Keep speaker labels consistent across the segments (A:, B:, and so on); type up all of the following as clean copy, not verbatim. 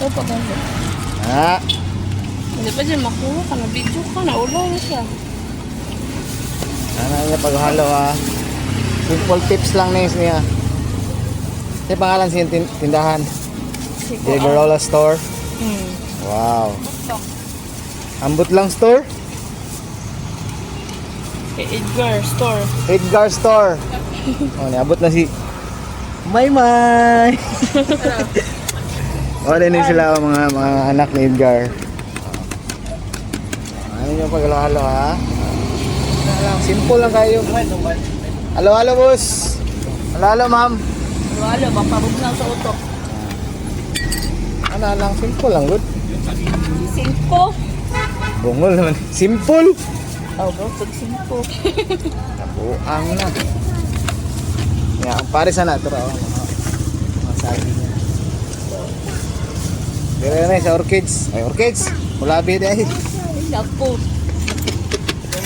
A: Ito pa ganda.
B: Ha?
A: Hindi pa dyan makuha ka. Nabidyo ka. Naulaw na siya.
B: Ano niya paghalo ha? Simple tips lang niya. Ano pangalan siya tindahan? Figueroa Store. Wow. Ambot lang store?
A: Kay Edgar Store.
B: Edgar Store. Oh, niabot na si Maymay. Wala din sila mga anak ni Edgar. Ano yung paghalo ha? Simple lang kayo. Halo, halo boss. Halo, halo ma'am.
A: Wala, baka buksan sa utok.
B: Ano lang, simple lang good.
A: Singko.
B: Bungol naman. Simple.
A: Oh, bro, singko.
B: Nabuang na. Ya, ang pare sana ito raw. Mga sabi niya. Pero na sa orchids. Ay, orchids. Mulabi dahil.
A: Napo.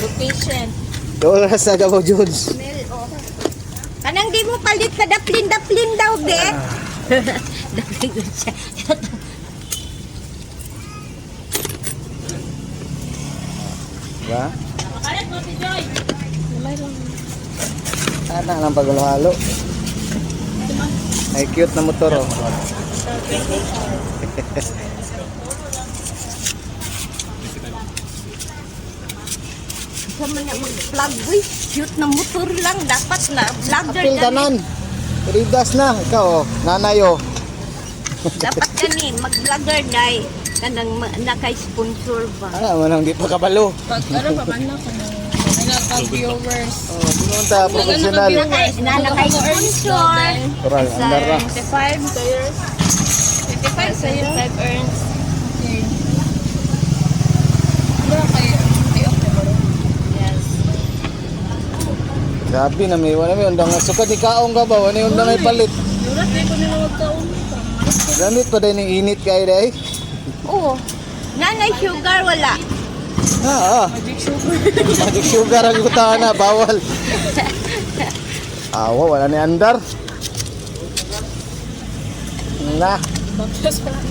A: Location.
B: Doon sa Davao Jones.
C: Kanang di mo palit ka daplin daw, be. Daplin siya.
B: Diba?
A: Makalit mo si Joy.
B: Ano ang paghalo-halo? Ay, cute na motor oh.
C: Sa mga mag-vlog, uy, cute na motor lang. Dapat na vlogger
B: Apil tanan. Ridas na. Ikaw oh. Nanay oh.
C: Dapat gani, mag-vlogger dahil kanang naka-sponsor ba.
B: Ano man ang di pa kabalo.
A: Pag ano pa man na kung nagka-viewers.
B: Oh, pumunta professional.
C: Naka-sponsor.
B: Tural, andar na.
A: 25 sayers. 25 sayers. 5 earns. Okay. Ano kayo? Okay ba rin? Yes.
B: Grabe na may wala may undang sukat ni kaong ka ba? Wala yung undang ay palit.
A: Yurat, di ko nila magkaon.
B: Gamit pa din yung init kay day.
C: Oo. Nanay sugar, wala.
A: Magic sugar.
B: Magic sugar ang utahan na, bawal. Awa, wala ni andar. Na,
A: Baklas pa lang.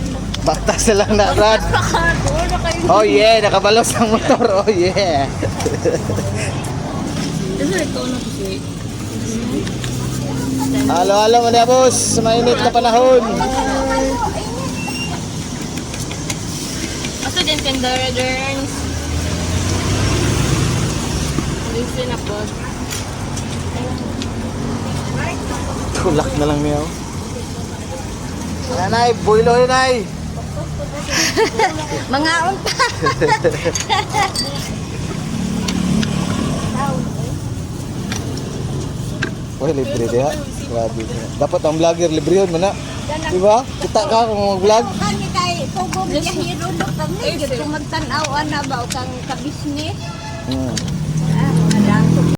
B: baktas na lang na, Brad.
A: Ano kayo?
B: Oh yeah, nakabalos ang motor. Oh yeah.
A: Ano ikaw na kasi?
B: Halo, halo mo na, boss. Mainit na panahon.
A: Asa din tenderens. Listen na po.
B: Kulak na lang niya. Nanay, builo yun, nay.
C: Mga unta.
B: Oh, libre diha. Grabe. Dapat ang vlogger libre yun, mana. Diba? Kita ka kung mag-vlog.
C: Kani kay tugong niya hiro do kami. Kung magtanaw na ba o kang kabisnes.
B: Hmm.